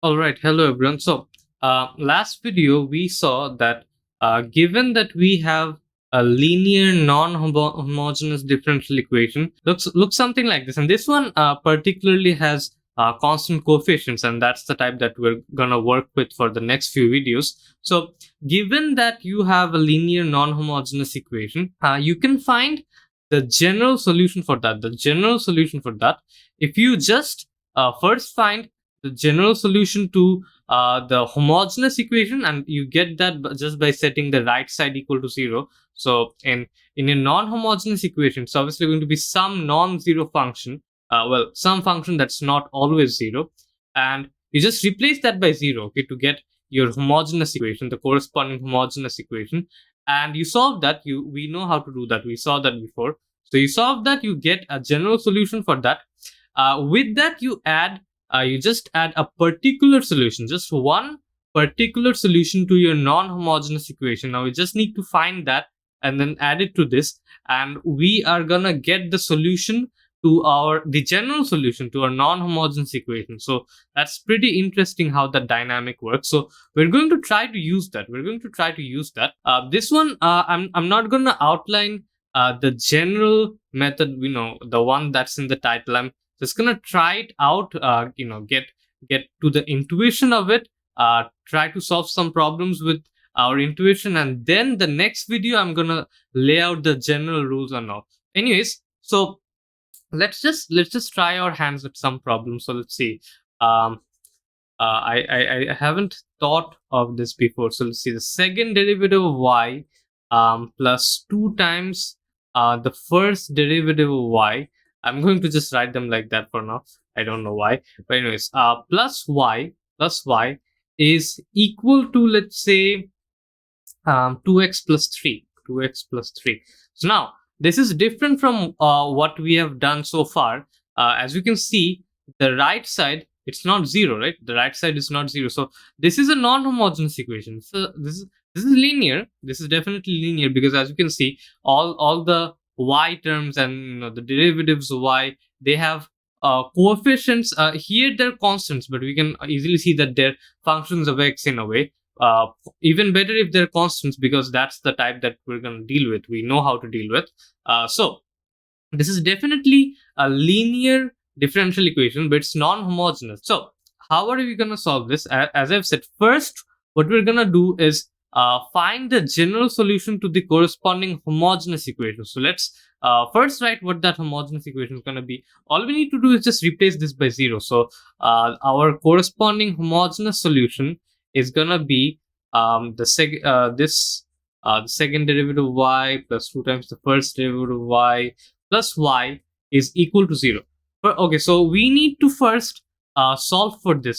All right, hello everyone. Last video we saw that given that we have a linear non-homogeneous differential equation, looks something like this, and this one particularly has constant coefficients, and that's the type that we're gonna work with for the next few videos. So, given that you have a linear non-homogeneous equation, you can find the general solution for that. The general solution for that, if you just first find the general solution to the homogeneous equation, and you get that just by setting the right side equal to 0. So in a non-homogeneous equation, it's obviously going to be some non-zero function, some function that's not always 0, and you just replace that by 0, okay, to get your homogeneous equation, the corresponding homogeneous equation. And you solve that. We know how to do that, we saw that before. So you solve that, you get a general solution for that. With that, you just add a particular solution, just one particular solution to your non-homogeneous equation. Now we just need to find that and then add it to this, and we are gonna get the solution to the general solution to our non-homogeneous equation. So that's pretty interesting how the dynamic works. So we're going to try to use that. This one, I'm not gonna outline the general method, the one that's in the title. I'm just gonna try it out, get to the intuition of it, try to solve some problems with our intuition, and then the next video I'm gonna lay out the general rules and all. Anyways, so let's just try our hands at some problems. So let's see. I haven't thought of this before. So let's see, the second derivative of y plus 2 times the first derivative of y. I'm going to just write them like that for now. I don't know why. But anyways, plus y is equal to, let's say, 2x plus 3. 2x plus 3. So now, this is different from what we have done so far. As you can see, the right side, it's not 0, right? The right side is not 0. So this is a non-homogeneous equation. So this is linear. This is definitely linear, because as you can see, all the y terms and the derivatives of y, they have coefficients. Here they're constants, but we can easily see that they're functions of x in a way. Even better if they're constants, because that's the type that we're going to deal with. We know how to deal with. So this is definitely a linear differential equation, but it's non-homogeneous. So how are we going to solve this? As I've said, first what we're going to do is find the general solution to the corresponding homogeneous equation. So let's first write what that homogeneous equation is going to be. All we need to do is just replace this by 0. So our corresponding homogeneous solution is going to be the second derivative of y plus 2 times the first derivative of y plus y is equal to 0. Okay, so we need to first solve for the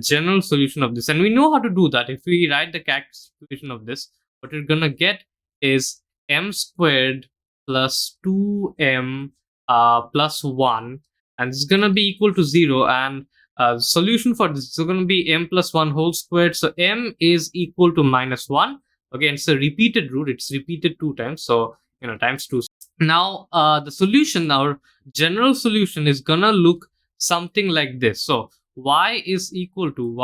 general solution of this, and we know how to do that. If we write the characteristic equation of this, what we're gonna get is m squared plus 2m plus 1, and it's gonna be equal to 0. And the solution for this is going to be m plus 1 whole squared. So m is equal to minus 1. Again, it's a repeated root. It's repeated 2 times. So, times 2. Now, the solution, our general solution, is going to look something like this. So, y is equal to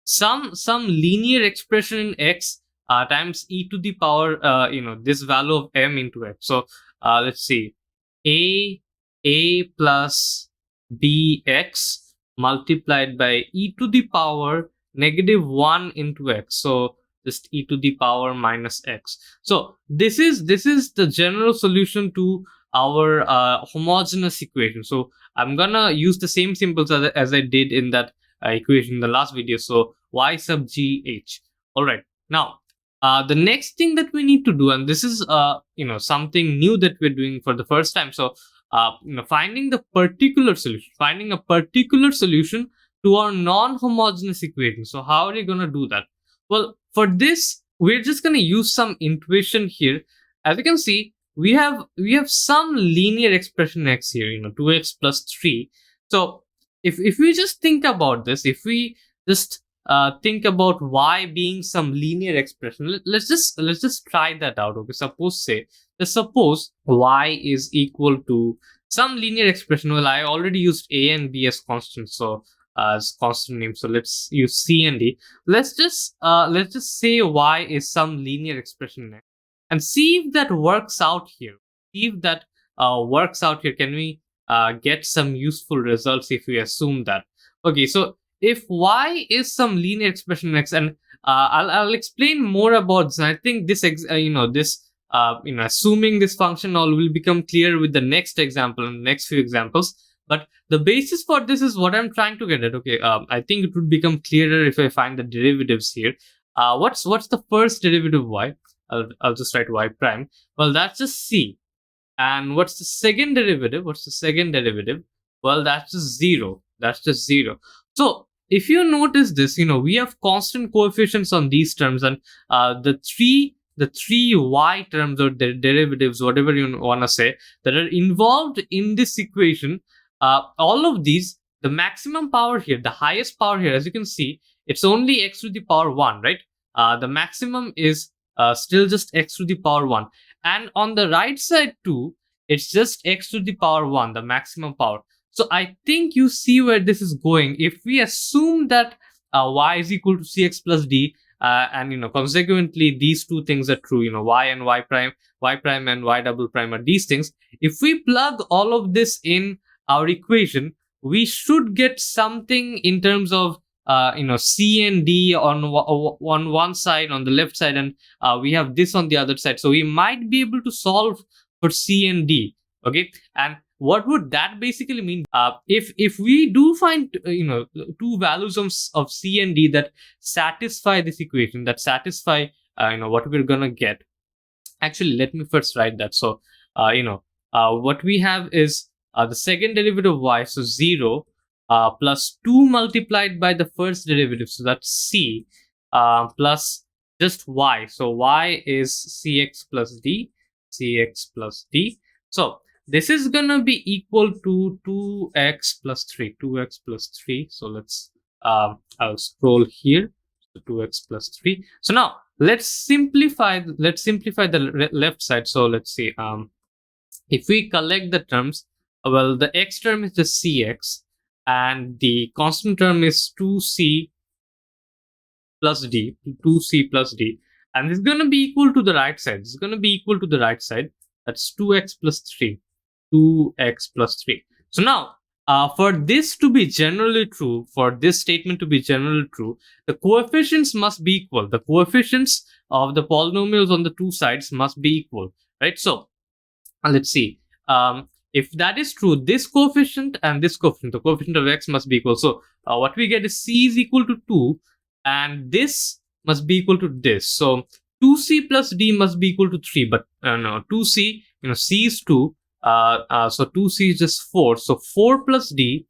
some linear expression in x times e to the power, this value of m into x. So, let's see. A plus bx multiplied by e to the power negative 1 into x. So just e to the power minus x. So this is the general solution to our homogeneous equation. So I'm gonna use the same symbols as I did in that equation in the last video. So y sub g h. All right. Now the next thing that we need to do, and this is something new that we're doing for the first time. So finding a particular solution to our non-homogeneous equation. So how are you going to do that? Well, for this, we're just going to use some intuition here. As you can see, we have some linear expression x here, 2x plus 3. So if we just think about this, if we just think about y being some linear expression, let's just try that out. Okay, suppose y is equal to some linear expression. Well, I already used a and b as constants, so as constant names. So let's use c and d. Let's just say y is some linear expression next, and see if that works out here. See if that works out here. Can we get some useful results if we assume that? Okay, so if y is some linear expression x, and I'll explain more about this. I think this assuming this function all will become clear with the next example and next few examples. But the basis for this is what I'm trying to get at. Okay, I think it would become clearer if I find the derivatives here. What's the first derivative of y? I'll just write y prime. Well, that's just c. And what's the second derivative? What's the second derivative? Well, that's just zero. That's just zero. So if you notice this, we have constant coefficients on these terms, and the three y terms or derivatives, whatever you want to say, that are involved in this equation, all of these, the maximum power here, the highest power here, as you can see, it's only x to the power 1, right? The maximum is still just x to the power 1. And on the right side too, it's just x to the power 1, the maximum power. So I think you see where this is going. If we assume that y is equal to cx plus d, and consequently these two things are true, y and y prime and y double prime are these things. If we plug all of this in our equation, we should get something in terms of c and d on one side, on the left side, and we have this on the other side. So we might be able to solve for c and d. Okay, and what would that basically mean? If we do find two values of c and d that satisfy this equation, that satisfy what we're gonna get. Actually, let me first write that. So what we have is the second derivative of y, so 0 plus 2 multiplied by the first derivative, so that's c, plus just y, so y is cx plus d. So this is gonna be equal to 2x plus 3. So let's I'll scroll here. So 2x plus 3. So now let's simplify the left side. So let's see, if we collect the terms, well, the x term is the cx, and the constant term is 2c plus d, and it's going to be equal to the right side. That's 2x plus 3. So now, for this to be generally true, for this statement to be generally true, the coefficients must be equal. The coefficients of the polynomials on the two sides must be equal, right? So let's see. If that is true, this coefficient and this coefficient, the coefficient of x must be equal. So what we get is c is equal to 2, and this must be equal to this. So 2c plus d must be equal to 3, but no, 2c, c is 2, so 2c is just 4. So 4 plus d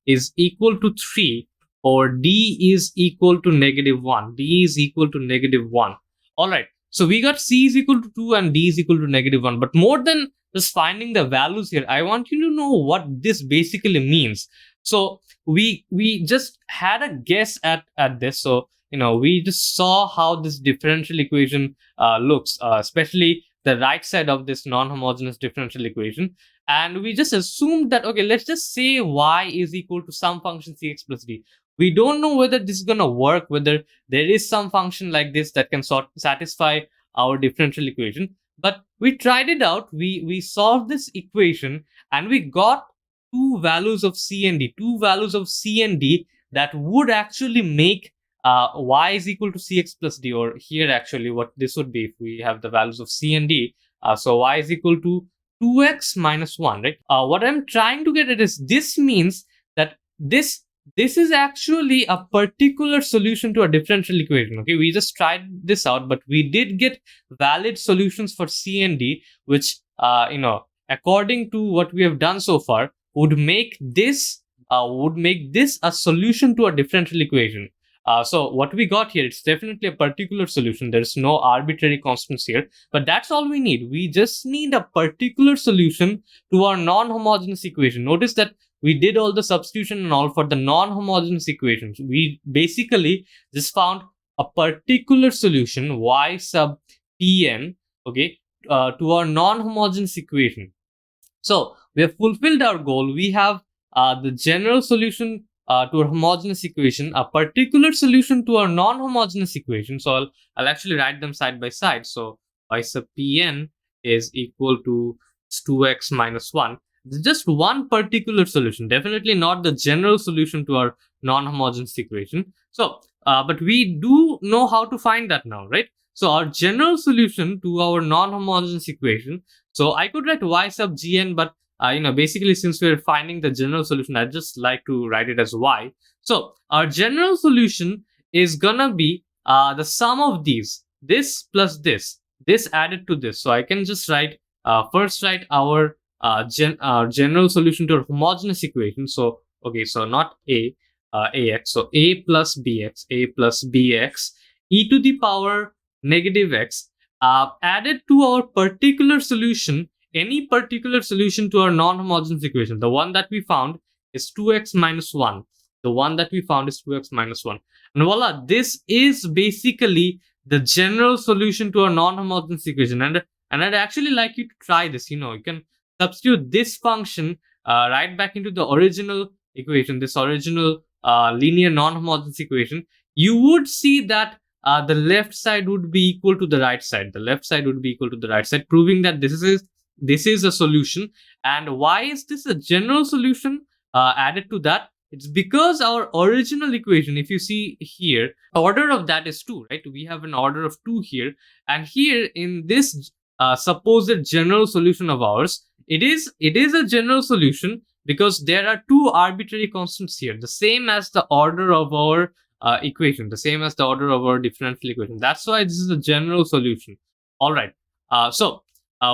is equal to 3, or d is equal to -1. All right. So we got c is equal to 2 and d is equal to -1. But more than just finding the values here, I want you to know what this basically means. So we just had a guess at this. So we just saw how this differential equation looks, especially the right side of this non-homogeneous differential equation, and we just assumed that, okay, let's just say y is equal to some function cx plus d. We don't know whether this is going to work, whether there is some function like this that can satisfy our differential equation, but we tried it out. We solved this equation, and we got two values of c and d that would actually make y is equal to cx plus d, or here actually what this would be if we have the values of c and d. So y is equal to 2x minus 1, right? What I'm trying to get at is, this means that this is actually a particular solution to a differential equation. Okay, we just tried this out, but we did get valid solutions for c and d, which according to what we have done so far, would make this a solution to a differential equation. So what we got here, it's definitely a particular solution. There's no arbitrary constants here, but that's all we need. We just need a particular solution to our non-homogeneous equation. Notice that we did all the substitution and all for the non-homogeneous equations. We basically just found a particular solution, y sub Pn, okay, to our non-homogeneous equation. So we have fulfilled our goal. We have the general solution to our homogeneous equation, a particular solution to our non-homogeneous equation. So I'll actually write them side by side. So y sub Pn is equal to 2x minus 1. It's just one particular solution, definitely not the general solution to our non-homogeneous equation. So, but we do know how to find that now, right? So our general solution to our non-homogeneous equation, so I could write y sub gn, but basically since we're finding the general solution, I just like to write it as y. So our general solution is gonna be the sum of these, this plus this added to this. So I can just write first write our general solution to our homogeneous equation. So okay, so not ax, so a plus bx e to the power negative x added to our particular solution, any particular solution to our non-homogeneous equation. The one that we found is 2x minus 1. The one that we found is 2x minus 1. And voila, this is basically the general solution to our non-homogeneous equation. And I'd actually like you to try this. You can substitute this function right back into the original equation, this original linear non-homogeneous equation. You would see that the left side would be equal to the right side. The left side would be equal to the right side, proving that this is a solution. And why is this a general solution added to that? It's because our original equation, if you see here, order of that is 2, right? We have an order of 2 here. And here in this supposed general solution of ours, it is a general solution because there are 2 arbitrary constants here, the same as the order of our equation, the same as the order of our differential equation. That's why this is a general solution. All right. So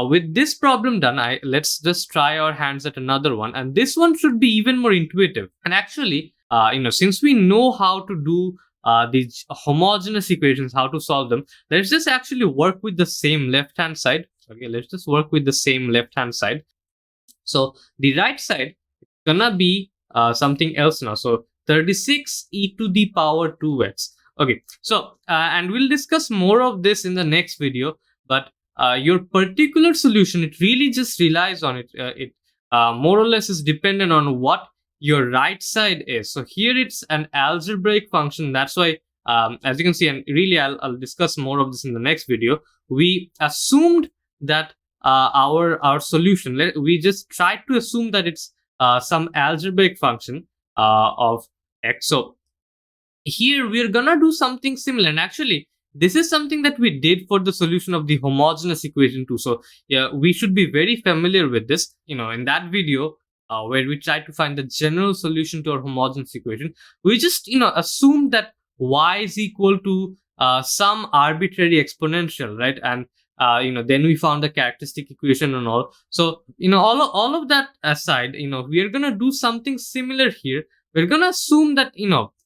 with this problem done, let's just try our hands at another one, and this one should be even more intuitive. And actually, since we know how to do these homogeneous equations, how to solve them, let's just actually work with the same left-hand side. Okay, let's just work with the same left-hand side. So the right side is gonna be something else now. So 36 e to the power 2x. Okay, so and we'll discuss more of this in the next video. But your particular solution, it really just relies on it. It more or less is dependent on what your right side is. So here it's an algebraic function. That's why, as you can see, and really I'll discuss more of this in the next video. We assumed that our solution, we just tried to assume that it's some algebraic function of x. So here we're gonna do something similar, and actually this is something that we did for the solution of the homogeneous equation too. So yeah, we should be very familiar with this. In that video where we tried to find the general solution to our homogeneous equation, we just assumed that y is equal to some arbitrary exponential, right? And then we found the characteristic equation and all. So all of that aside, we are gonna do something similar here. We're gonna assume that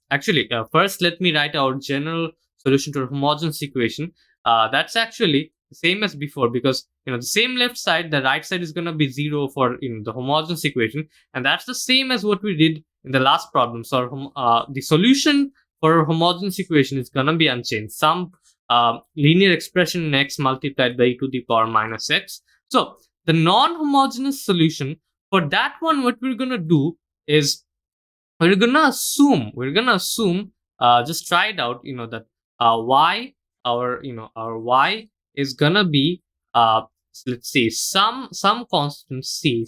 actually first let me write our general solution to a homogeneous equation. That's actually the same as before, because the same left side, the right side is going to be 0 for the homogeneous equation, and that's the same as what we did in the last problem. So the solution for a homogeneous equation is going to be unchanged, some linear expression in x multiplied by e to the power minus x. So the non-homogeneous solution, for that one, what we're going to do is we're gonna assume just try it out, that y, our y is gonna be let's see, some constant c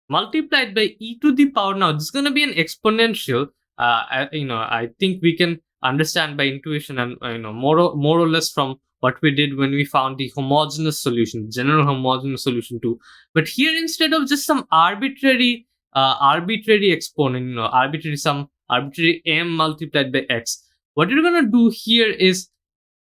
multiplied by e to the power. Now this is gonna be an exponential. I think we can understand by intuition and more or less from what we did when we found the homogeneous solution, general homogeneous solution too. But here, instead of just some arbitrary exponent, arbitrary m multiplied by x, what you're gonna do here is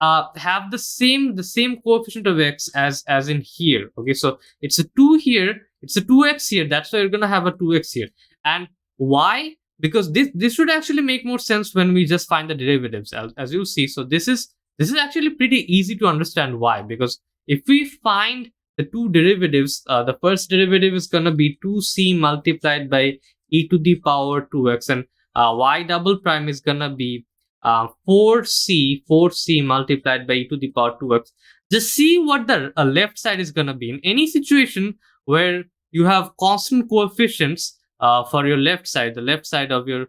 have the same coefficient of x as in here. Okay, so it's a 2 here, it's a 2x here. That's why you're gonna have a 2x here. And why? Because this should actually make more sense when we just find the derivatives, as you'll see. So this is actually pretty easy to understand why, because if we find the two derivatives, the first derivative is going to be 2c multiplied by e to the power 2x, and y double prime is going to be 4c multiplied by e to the power 2x. Just see what the left side is going to be. In any situation where you have constant coefficients for your left side, the left side of your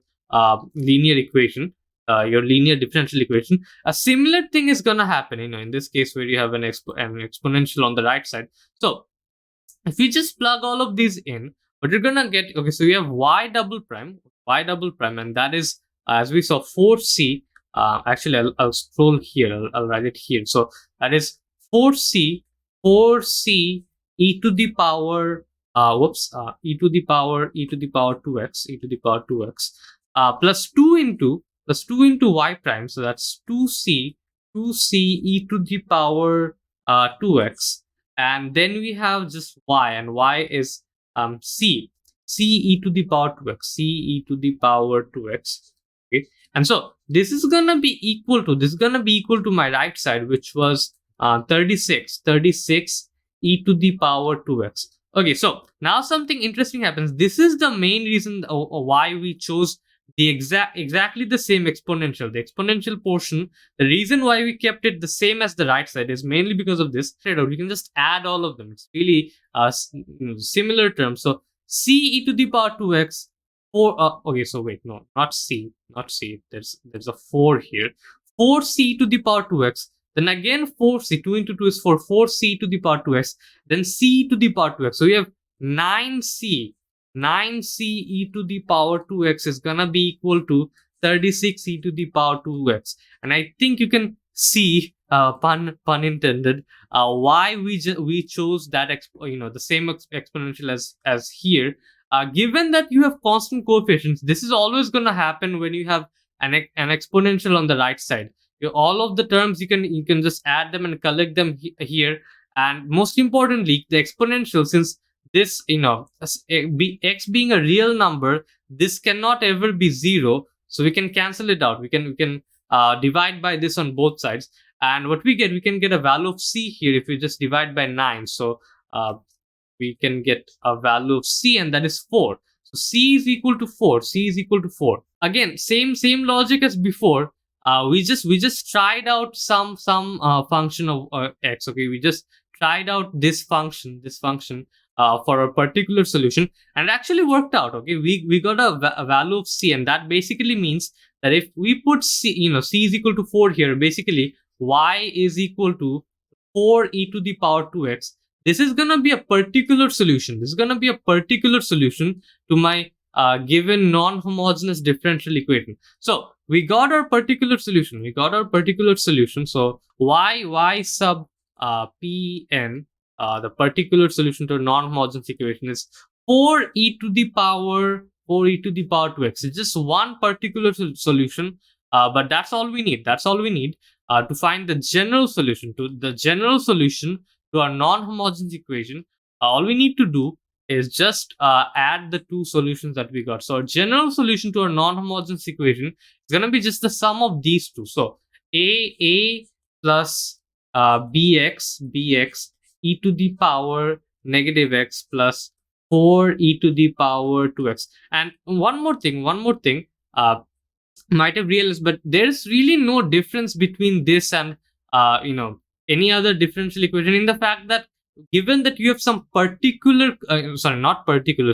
linear equation, your linear differential equation. A similar thing is going to happen, in this case where you have an exponential on the right side. So if we just plug all of these in, what you're gonna get, okay, so we have y double prime, and that is, as we saw, 4c. Actually, I'll scroll here, I'll write it here. So that is 4c e to the power, e to the power 2x, plus 2 into y prime. So that's 2c e to the power 2x, and then we have just y, and y is c e to the power 2x. Okay, and so this is gonna be equal to my right side, which was 36 e to the power 2x. Okay, so now something interesting happens. This is the main reason why we chose the exactly the same exponential, the exponential portion. The reason why we kept it the same as the right side is mainly because of this. We can just add all of them. It's really similar terms. So c e to the power 2x, 4. Okay, so wait, no, not c. There's a 4 here. 4c to the power 2x. Then again 4c. 2 into 2 is 4. 4c to the power 2x. Then c to the power 2x. So we have 9c. 9c e to the power 2x is gonna be equal to 36 e to the power 2x. And I think you can see, pun intended, why we chose that the same exponential as here. Given that you have constant coefficients, this is always going to happen when you have an exponential on the right side. All of the terms, you can just add them and collect them here. And most importantly, the exponential, since this, x being a real number, this cannot ever be 0. So we can cancel it out. We can divide by this on both sides. And what we can get a value of c here if we just divide by 9. So we can get a value of c, and that is 4. So c is equal to 4. Again, same logic as before. We just tried out some function of x. Okay, we just tried out this function for a particular solution, and it actually worked out. Okay, we got a value of c, and that basically means that if we put c, c is equal to 4 here, basically y is equal to 4 e to the power 2x. This is going to be a particular solution. To my given non-homogeneous differential equation. So we got our particular solution. So y sub pn, the particular solution to a non-homogeneous equation, is 4 e to the power 2x. It's just one particular solution, but that's all we need. To find the general solution to our non-homogeneous equation. All we need to do is just add the two solutions that we got. So our general solution to our non-homogeneous equation is going to be just the sum of these two. So a plus bx e to the power negative x plus 4 e to the power 2x. And one more thing, might have realized, but there's really no difference between this and any other differential equation, in the fact that given that you have some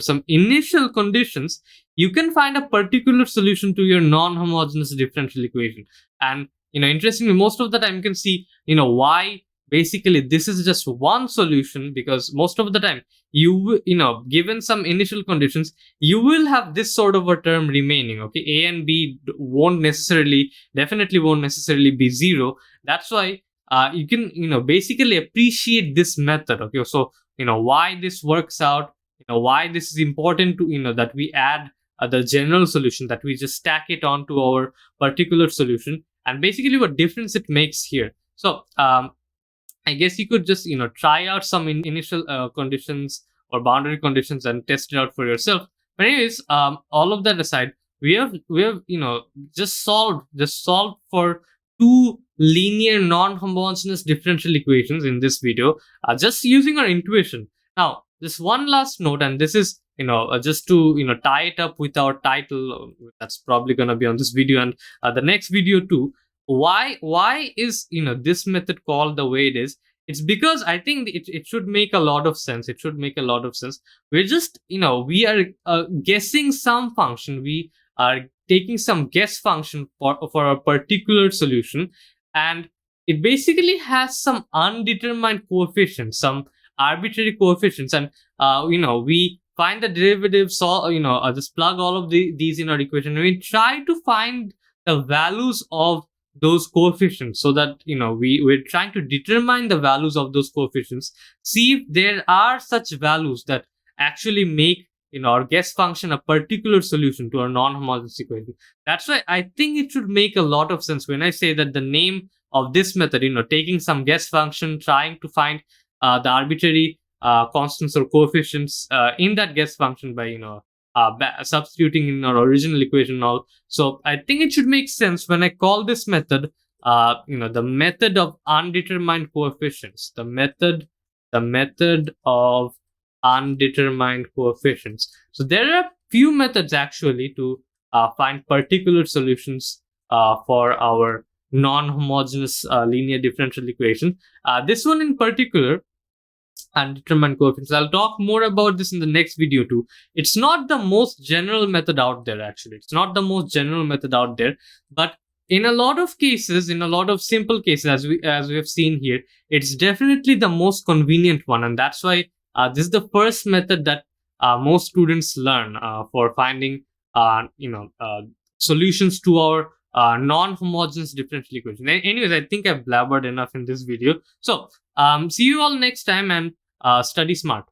some initial conditions, you can find a particular solution to your non-homogeneous differential equation. And interestingly, most of the time you can see why basically this is just one solution, because most of the time given some initial conditions, you will have this sort of a term remaining. Okay, a and b definitely won't necessarily be 0. That's why you can basically appreciate this method. Okay, so why this works out, why this is important to that we add the general solution, that we just stack it onto our particular solution, and basically what difference it makes here. So I guess you could just try out some initial conditions or boundary conditions and test it out for yourself. But anyways, all of that aside, we have just solved for two linear non-homogeneous differential equations in this video, just using our intuition. Now, this one last note, and this is just to tie it up with our title that's probably going to be on this video and the next video too. Why is this method called the way it is? It's because I think it should make a lot of sense. It should make a lot of sense. We're just, we are guessing some function. We are taking some guess function for a particular solution, and it basically has some undetermined coefficients, some arbitrary coefficients, and we find the derivative. So just plug all of these in our equation. We try to find the values of those coefficients, so that we're trying to determine the values of those coefficients, see if there are such values that actually make our guess function a particular solution to our non-homogeneous equation. That's why I think it should make a lot of sense when I say that the name of this method, taking some guess function, trying to find the arbitrary constants or coefficients in that guess function by substituting in our original equation now. So I think it should make sense when I call this method, the method of undetermined coefficients, the method of undetermined coefficients. So there are few methods actually to find particular solutions for our non-homogeneous linear differential equation. This one in particular, undetermined coefficients. I'll talk more about this in the next video too. It's not the most general method out there, actually. It's not the most general method out there, but in a lot of cases, in a lot of simple cases, as we have seen here, it's definitely the most convenient one, and that's why this is the first method that most students learn for finding solutions to our non-homogeneous differential equation. Anyways, I think I've blabbered enough in this video. So see you all next time, and study smart.